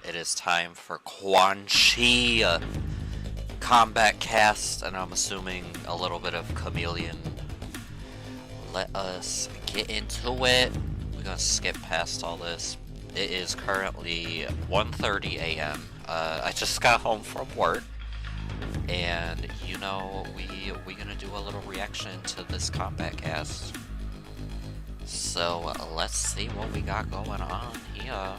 it is time for Quan Kombat Cast, and I'm assuming a little bit of Khameleon. Let us get into it. We're gonna skip past all this. It is currently 1:30 a.m. I just got home from work, and you know we gonna do a little reaction to this Kombat Cast. So let's see what we got going on here.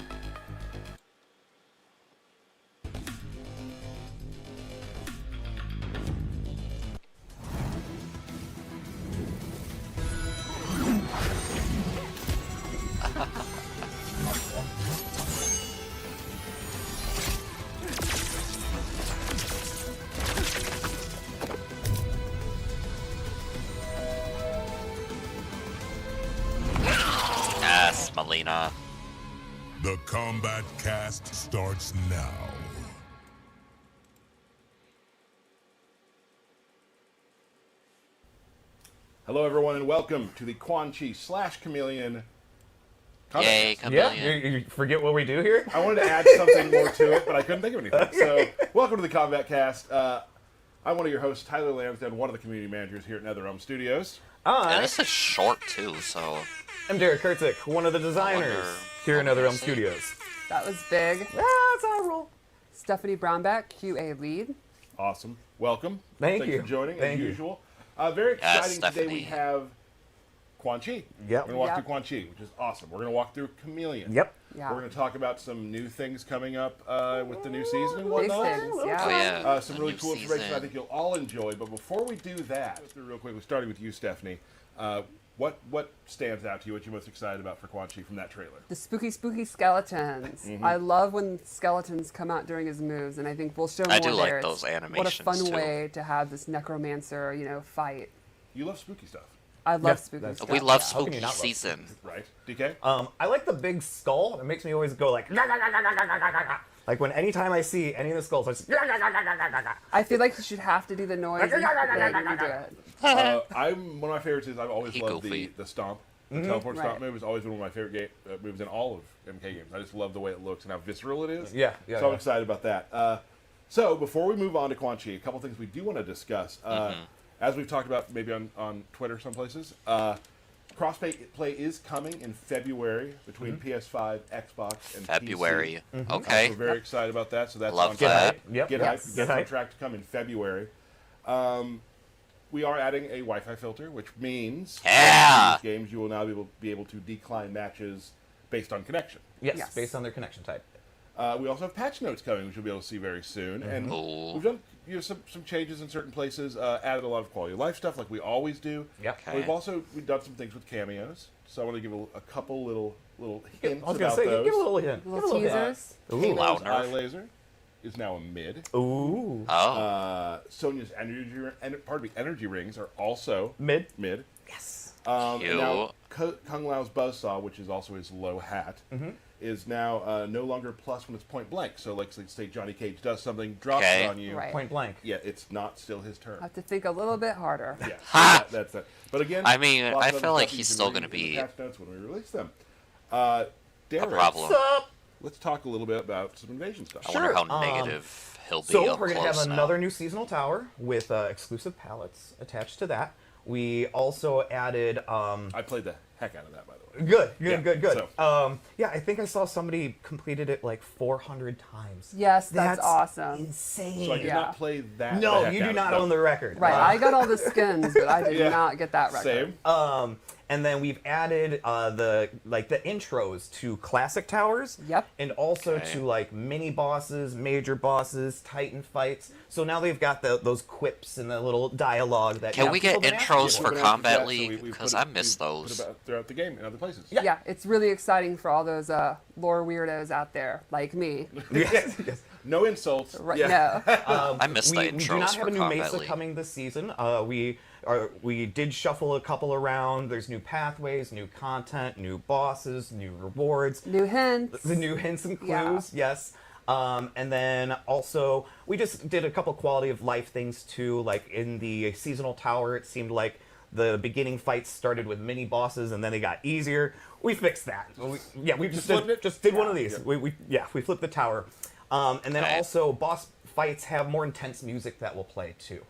Yes, Melina. The Kombat Cast starts now. Hello, everyone, and welcome to the Quan Chi / Khameleon. Yay, Khameleon. Yeah, you forget what we do here? I wanted to add something more to it, but I couldn't think of anything. So, welcome to the Kombat Cast. I'm one of your hosts, Tyler Lansdowne, one of the community managers here at NetherRealm Studios. And this is short too, so I'm Derek Kurtzik, one of the designers here at NetherRealm Studios. That was big. That's how I roll. Stephanie Brownback, QA lead. Awesome. Welcome. Thank Thanks you. for joining, Thank as you. usual. Very exciting today. Stephanie. We have Quan Chi. Yep. We're going to walk Yep. through Quan Chi, which is awesome. We're going to walk through Khameleon. Yep. Yeah. We're going to talk about some new things coming up with the new season and Big whatnot. things, oh yeah. yeah, Some a really new cool information I season. think you'll all enjoy. But before we do that, let's do real quick. We're starting with you, Stephanie. What stands out to you? What you're most excited about for Quan Chi from that trailer? The spooky skeletons. I love when skeletons come out during his moves, and I think we'll show more I do like there. those What a animations, fun too. way to have this necromancer, fight. You love spooky stuff, I love Yeah, spooky that's- stuff. We love yeah. How can spooky you not love season. right? DK? I like the big skull. It makes me always go like, like when anytime I see any of the skulls, I just, I feel like you should have to do the noise when you do it. One of my favorites is I've always He loved goofy. the stomp. The teleport stomp Right. move has always been one of my favorite moves in all of MK games. I just love the way it looks and how visceral it is. Yeah, So I'm yeah. excited about that. So before we move on to Quan Chi, a couple things we do want to discuss. As we've talked about maybe on Twitter some places, crossplay play is coming in February between PS5, Xbox, and February. PC. Okay. We're very excited about that. So that's Love on that. track. Yep. Get Yes. hyped. Get That's on hyped. track to come in February. We are adding a Wi-Fi filter, which means Yeah. these games you will now be able to decline matches based on connection. yes, Yes. based on their connection type. We also have patch notes coming, which you'll be able to see very soon. And Ooh. we've done some changes in certain places, added a lot of quality of life stuff like we always do. Yep. But we've done some things with cameos. So I want to give a couple little hints I was gonna about say, those. give a little hint. Give a Little little hint. teasers. Ooh. Loud Eye nerf. laser is now a mid. Ooh. Oh, Sonya's energy rings are also Mid. mid. Yes. And Cute. now Kung Lao's buzzsaw, which is also his low hat, is now no longer plus when it's point blank. So, like, say Johnny Cage does something, drops Okay. it on you. Right. Point blank. Yeah, it's not still his turn. I have to think a little bit harder. Yeah, Ha! that's it. But again, I mean, lots I of other feel like stuff you he's can still read gonna in the be patch notes when we release them. Derek, a problem. let's talk a little bit about some invasion stuff. I wonder Sure. how negative he'll be So up we're gonna have close now. another new seasonal tower with exclusive palettes attached to that. We also added I played the heck out of that, by the way. good. So- Yeah, I think I saw somebody completed it like 400 times. Yes, that's awesome. Insane. So I did Yeah. not play that. No, the heck you do out of not it. own the record. Right, I got all the skins, but I did Yeah. not get that record. Same. And then we've added the intros to classic towers. Yep. And also Okay. to like mini bosses, major bosses, Titan fights. So now they've got those quips and the little dialogue that. Can we get people been intros asking for We're gonna have to do Combat that, so League? we Because put I it- miss we put those. it throughout the game in other places. Yeah, it's really exciting for all those lore weirdos out there like me. Yes, yes. No insults. Right? Yeah. No. I miss the we do intros not for have a new Combat Mesa League. coming this season. We did shuffle a couple around. There's new pathways, new content, new bosses, new rewards. New hints. The new hints and Yeah. clues, yes. And then also, we just did a couple quality of life things too. Like in the seasonal tower, it seemed like the beginning fights started with mini bosses and then they got easier. We fixed that. We just did one of these. Yeah. We flipped the tower. And then Okay. also boss fights have more intense music that will play too.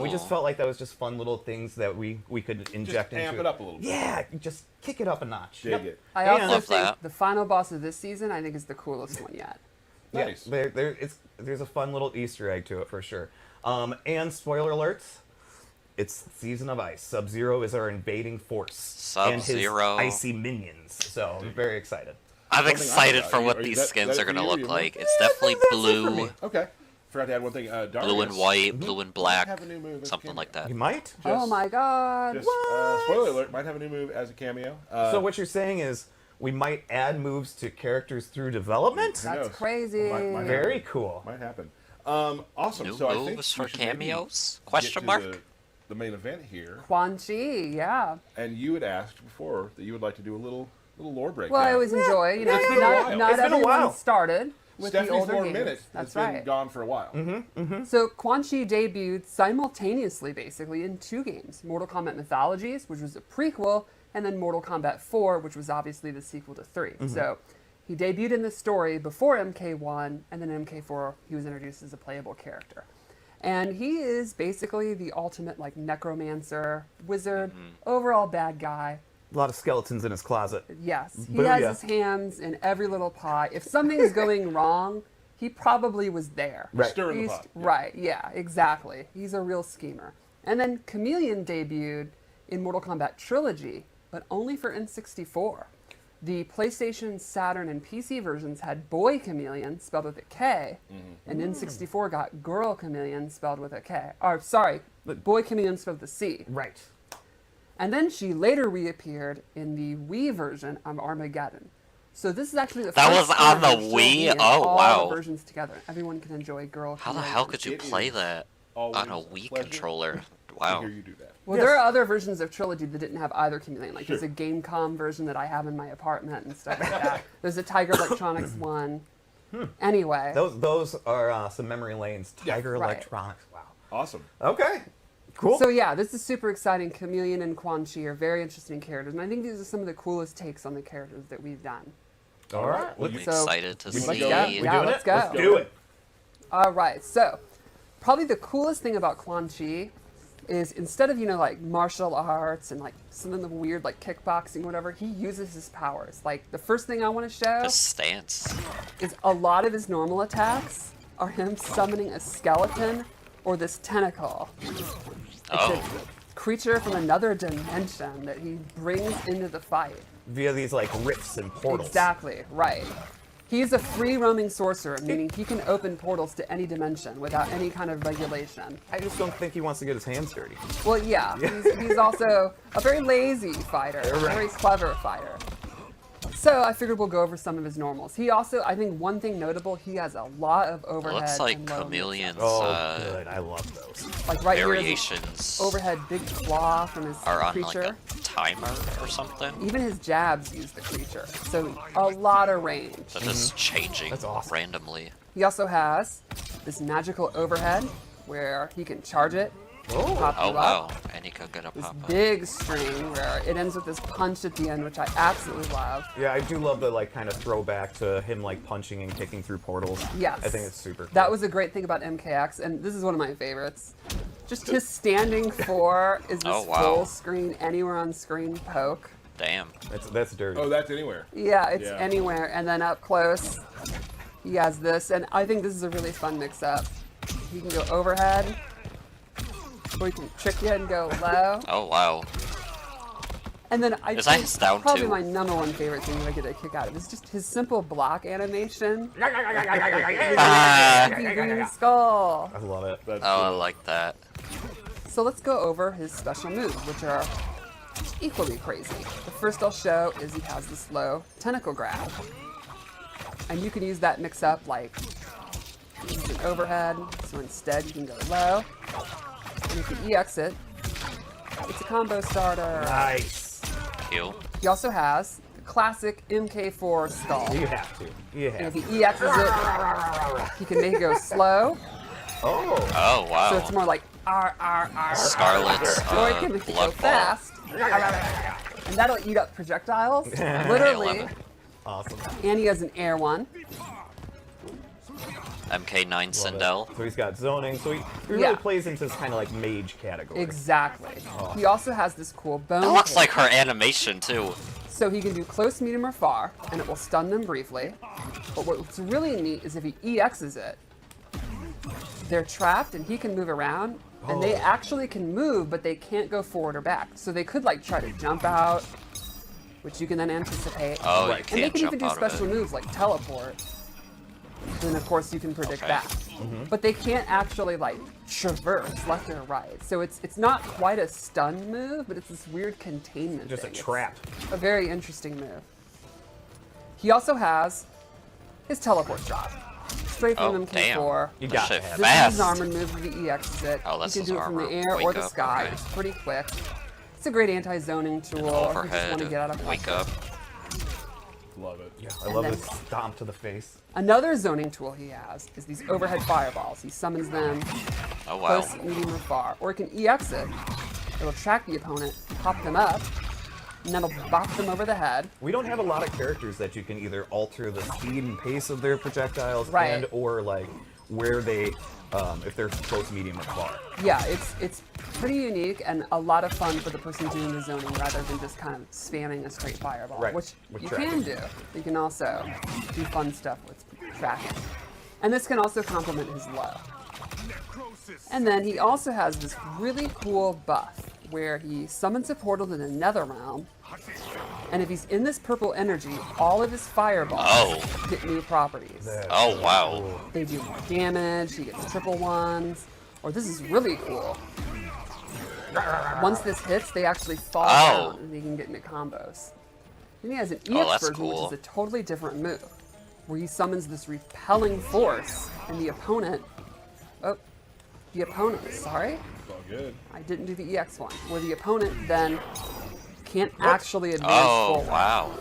We just felt like that was just fun little things that we could inject Just amp into it up a little bit. Yeah, just kick it up a notch. Dig it. I And- also Love think that. the final boss of this season, I think, is the coolest one yet. Nice. Yeah, there's a fun little Easter egg to it for sure. And spoiler alerts, it's Season of Ice. Sub-Zero is our invading force. And his Sub-Zero. icy minions. So I'm very excited. I'm Something excited I for what Are you- these that- skins that are going to you, look you like. know? It's definitely blue, Okay. Forgot to add one thing. blue and Darius white, blue and black, have a new move as something cameo. like that. You might? Oh my god. Just, spoiler alert, might have a new move as a cameo. So what you're saying is we might add moves to characters through development? Who That's knows? crazy. Might Very happen. cool. Might happen. Awesome. New so I think moves we for should maybe cameos? get Question to mark? the main event here. Quan Chi, yeah. And you had asked before that you would like to do a little lore breakdown. Well, I always enjoy, you know, It's been a while. not It's been a everyone while. started with the Stephanie's older Lore games. Minute That's has been right. gone for a while. So Quan Chi debuted simultaneously, basically, in 2 games: Mortal Kombat Mythologies, which was a prequel, and then Mortal Kombat 4, which was obviously the sequel to 3. So he debuted in the story before MK1, and then MK4 he was introduced as a playable character. And he is basically the ultimate like necromancer, wizard, overall bad guy. A lot of skeletons in his closet. Yes, he has Booyah. his hands in every little pie. If something's going wrong, he probably was there. Right. Stirring the He's- pot. Right, yeah, exactly. He's a real schemer. And then Khameleon debuted in Mortal Kombat Trilogy, but only for N64. The PlayStation, Saturn, and PC versions had Boy Khameleon, spelled with a K, and N64 got Girl Khameleon, spelled with a K. Or, sorry, Boy Khameleon, spelled with a C. Right. And then she later reappeared in the Wii version of Armageddon. So this is actually the That first was time on the they're still Wii? being Oh, all wow. the versions together. Everyone can enjoy Girl How the Khameleon. hell could you It play is that always on a a Wii pleasure controller? to Wow. hear you do that. Well, Yes. there are other versions of Trilogy that didn't have either Khameleon. Like Sure. there's a Gamecom version that I have in my apartment and stuff like that. There's a Tiger Electronics one. Anyway, Those are some memory lanes. Tiger Right. Electronics. Wow. Awesome. Okay. Cool. so yeah, this is super exciting. Khameleon and Quan Chi are very interesting characters, and I think these are some of the coolest takes on the characters that we've done. All right. Well, I'm So- excited to Let's see. go. Yeah, We doing let's it? go. Let's do it. All right, so probably the coolest thing about Quan Chi is instead of, you know, like martial arts and like some of the weird like kickboxing, whatever, he uses his powers. Like the first thing I want to show The stance. is a lot of his normal attacks are him summoning a skeleton or this tentacle. It's Oh. a creature from another dimension that he brings into the fight. Via these like rifts and portals. Exactly, right. He's a free roaming sorcerer, meaning he can open portals to any dimension without any kind of regulation. I just don't think he wants to get his hands dirty. Well, yeah, he's also a very lazy fighter, a very clever fighter. So I figured we'll go over some of his normals. He also, I think one thing notable, he has a lot of It overhead. looks like and low Chameleon's Oh, good. I love those. like right here is variations overhead big claw from his are on creature. like a timer or something. Even his jabs use the creature, so a lot of range. That is changing That's awesome. randomly. He also has this magical overhead where he can charge it, pop Oh you wow, up. and he could get a This pop up. big string where it ends with this punch at the end, which I absolutely love. Yeah, I do love the like kind of throwback to him like punching and kicking through portals. Yes. I think it's super cool. That was a great thing about MKX, and this is one of my favorites. Just his standing 4 is this Oh, wow. full screen, anywhere on screen poke. Damn. That's dirty. Oh, that's anywhere. Yeah, it's Yeah. anywhere. And then up close, he has this, and I think this is a really fun mix-up. He can go overhead, or he can trick you and go low. Oh wow. And then I Is that think his down probably two? my number one favorite thing that I get a kick out of is just his simple block animation. Ah. Green skull. I love it. That's Oh, I like that. So let's go over his special moves, which are equally crazy. The first I'll show is he has this low tentacle grab. And you can use that mix up like use an overhead, so instead you can go low. And if you EX it, it's a combo starter. Nice. Heal. He also has the classic MK4 skull. You have to. You And have if to. he EXs it, he can make it go slow. Oh. Oh wow. So it's more like Scarlet's Or it can go blood ball. fast. And that'll eat up projectiles, literally. 11. Awesome. And he has an air one. MK9 Love it. Sindel. So he's got zoning. So he really Yeah. plays into this kind of like mage category. Exactly. He also has this cool bone. It looks cape. like her animation too. So he can do close, medium, or far, and it will stun them briefly. But what's really neat is if he EXs it, they're trapped and he can move around, and they actually can move, but they can't go forward or back. So they could like try to jump out, which you can then anticipate. Oh, you And they can't can even jump do out of special it. moves like teleport. Then of course you can predict Okay. that. But they can't actually like traverse left or right. So it's not quite a stun move, but it's this weird containment Just a thing. trap. It's a very interesting move. He also has his teleport shot. Straight from Oh, MK4. damn. You This got shit to have This is fast. his armored move if he EXs it. Oh, You that's can his do it from the armor. air or Wake the up, sky, okay. which is pretty quick. It's a great anti-zoning tool if you just want to Overhead. get out of Wake pressure. up. Love it. Yeah, I love then- this stomp to the face. Another zoning tool he has is these overhead fireballs. He summons them Oh wow. close, medium, or far. Or it can EX it. It'll track the opponent, pop them up, and that'll bop them over the head. We don't have a lot of characters that you can either alter the speed and pace of their projectiles Right. and or like where they, if they're close, medium, or far. Yeah, it's pretty unique and a lot of fun for the person doing the zoning rather than just kind of spamming a straight fireball, Right, which with you tracking. can do. You can also do fun stuff with tracking. And this can also complement his low. And then he also has this really cool buff where he summons a portal to the nether realm, and if he's in this purple energy, all of his fireballs Oh. get new properties. Oh wow. They do more damage, he gets triple ones, or this is really cool. Once this hits, they actually fall Oh. down and they can get into combos. Then he has an EX Oh, that's version, cool. which is a totally different move, where he summons this repelling force, and the opponent, sorry, It's all good. I didn't do the EX one, where the opponent then can't actually advance Oh forward. wow.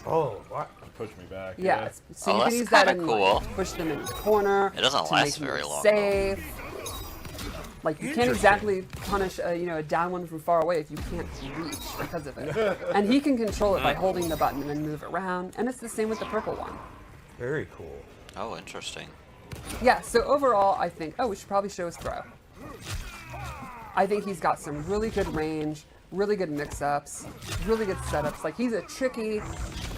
Oh, what? Push me back. Yeah, so Oh, you can that's use that kinda in cool. like, push them into the corner. It doesn't to last make very them long, safe. Like you can't exactly punish a down one from far away if you can't reach because of it. And he can control it by holding the button and then move around. And it's the same with the purple one. Very cool. Oh, interesting. Yeah. So overall, I think. Oh, we should probably show his throw. I think he's got some really good range, really good mix-ups, really good setups. Like he's a tricky,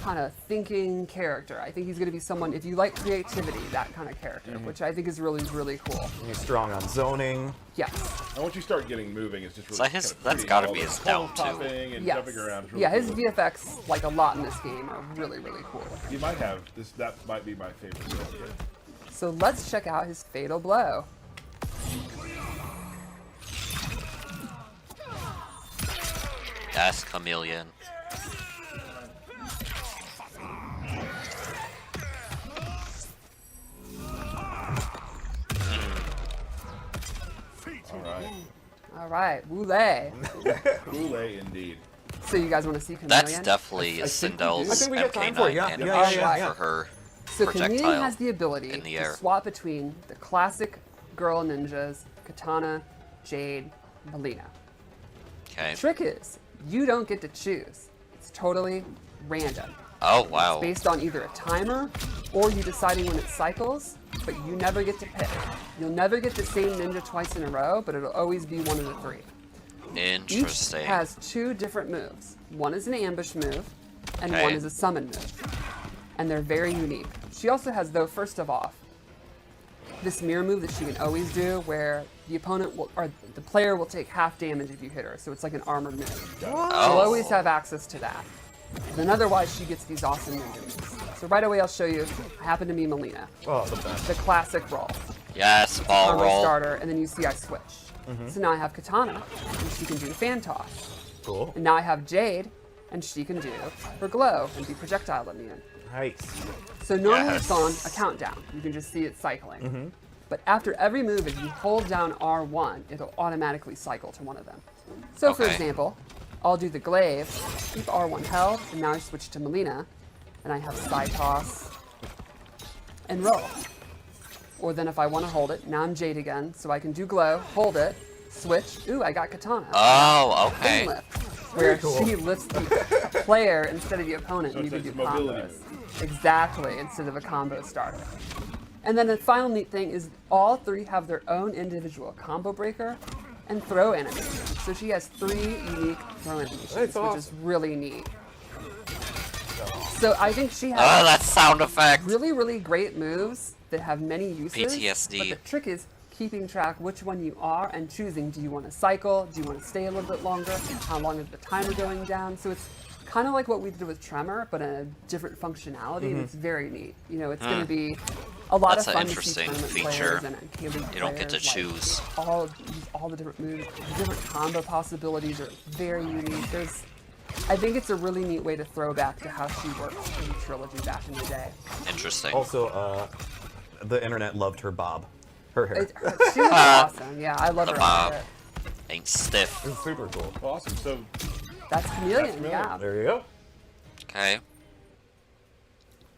kind of thinking character. I think he's going to be someone, if you like creativity, that kind of character, which I think is really, really cool. And he's strong on zoning. Yes. And once you start getting moving, it's just really So his- kind of that's pretty. gotta All be the his cones down, too. popping and Yes. jumping around. is really Yeah, his cool. VFX, like a lot in this game, are really, really cool. You might have this. That might be my favorite character. So let's check out his Fatal Blow. That's Khameleon. All right. All right, Wule. Goulet indeed. So you guys want to see Khameleon? That's definitely I think we do. Sindel's I think we got time MK9 for it, yeah. animation yeah. for her So Khameleon projectile has the ability in the to air. swap between the classic girl ninjas, Katana, Jade, Melina. Okay. Trick is, you don't get to choose. It's totally random. Oh wow. Based on either a timer or you deciding when it cycles, but you never get to pick. You'll never get the same ninja twice in a row, but it'll always be one of the three. Each Interesting. has two different moves. One is an ambush move, and Okay. one is a summon move. And they're very unique. She also has, though, first of all, this mirror move that she can always do where the opponent will, or the player will take half damage if you hit her. So it's like an armored move. You'll Oh. always have access to that. Then otherwise, she gets these awesome ninja moves. So right away, I'll show you. I happen to be Melina, Oh, the best. the classic roll. Yes, ball Armor roll. starter, and then you see I switch. So now I have Katana, and she can do fan toss. Cool. And now I have Jade, and she can do her glow and be projectile immune. Nice. So normally Yes. it's on a countdown. You can just see it cycling. But after every move, if you hold down R1, it'll automatically cycle to one of them. So for Okay. example, I'll do the glaive, keep R1 held, and now I switch to Melina, and I have side toss and roll. Or then if I want to hold it, now I'm Jade again, so I can do glow, hold it, switch. Ooh, I got Katana. Oh, Spin okay. lift, where cool. she lifts the player instead of the opponent, So and you it's can do a mobility combos. Exactly, instead of a combo starter. And then the final neat thing is all three have their own individual combo breaker and throw animations. So she has 3 unique throw animations, That's which is awesome. really neat. So I think she Oh, has that sound effect. really, really great moves that have many uses. PTSD. But the trick is keeping track which one you are and choosing. Do you want to cycle? Do you want to stay a little bit longer? How long is the timer going down? So it's kind of like what we did with Tremor, but in a different functionality, and it's very neat. You know, it's going to be a lot That's of an fun to see interesting tournament feature. players and K-League You don't get to players, like, choose. all the different moves. The different combo possibilities are very unique. I think it's a really neat way to throw back to how she worked in Trilogy back in the day. Interesting. Also, the internet loved her bob. Her hair. She was awesome. Yeah, I love The her bob. outfit. Ain't stiff. It's super cool. Awesome. So That's Khameleon, Khameleon. yeah. There you go. Okay.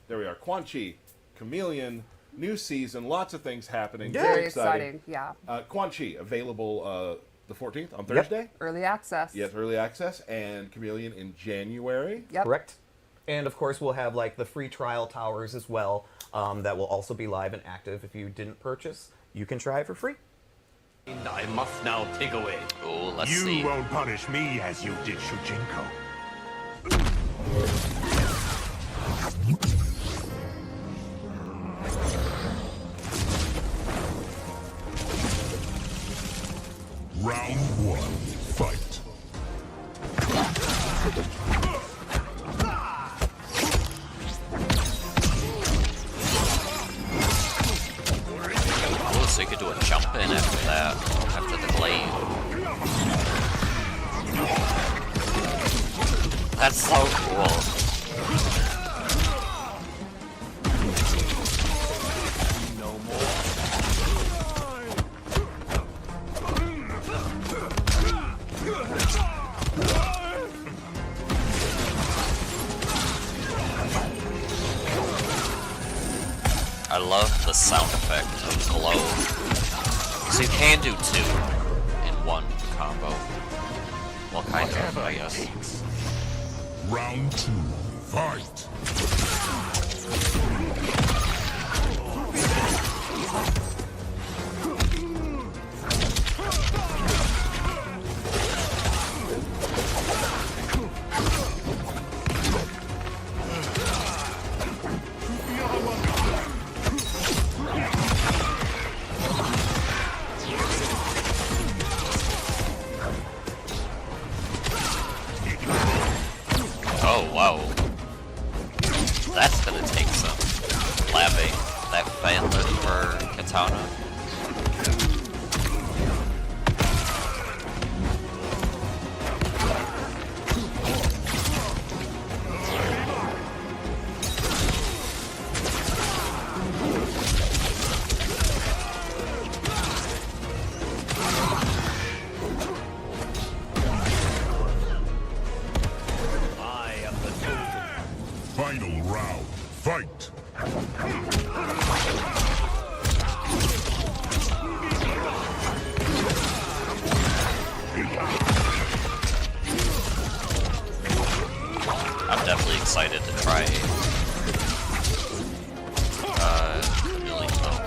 there we are. Quan Chi, Khameleon, new season, lots of things happening. Yeah. Very exciting, yeah. Quan Chi available the 14th on Thursday. Early access. Yes, early access, and Khameleon in January. Yep. Correct. And of course, we'll have like the free trial towers as well. That will also be live and active. If you didn't purchase, you can try it for free. I must now take away. Oh, let's You see. won't punish me as you did Shujinko. Round 1, fight. Oh, so you could do a jump in after that. After the glaive. That's so cool. I love the sound effect of glow. So you can do 2 in one combo. Well, kind of, I guess. Round 2, fight. Oh, wow. That's gonna take some labbing. That fan lift for Katana. I am the chosen. Final round, fight. I'm definitely excited to try Khameleon though.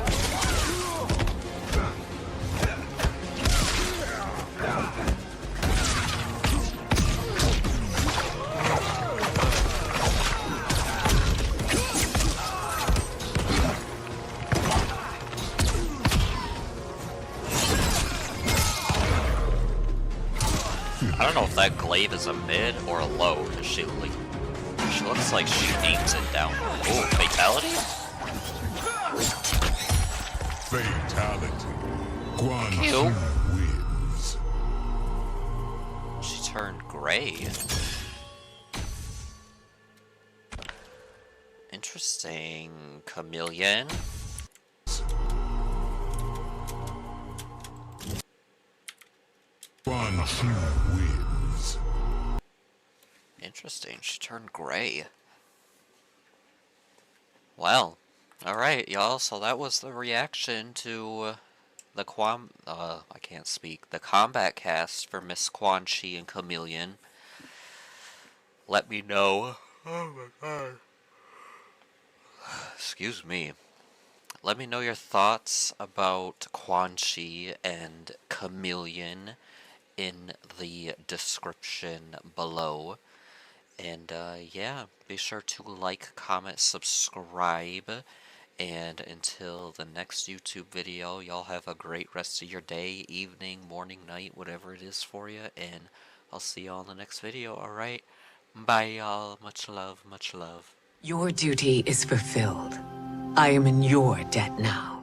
I don't know if that glaive is a mid or a low, because she looks like she aims it down. Oh, fatality? Fatality. Quan Ew. Chi wins. She turned gray. Interesting. Khameleon. Quan Chi wins. Interesting. She turned gray. Well, alright, y'all. So that was the reaction to I can't speak. The combat cast for Miss Quan Chi and Khameleon. Let me know. Oh my god. Excuse me. Let me know your thoughts about Quan Chi and Khameleon in the description below. And yeah, be sure to like, comment, subscribe. And until the next YouTube video, y'all have a great rest of your day, evening, morning, night, whatever it is for you. And I'll see y'all in the next video, alright? Bye, y'all. Much love, much love. Your duty is fulfilled. I am in your debt now.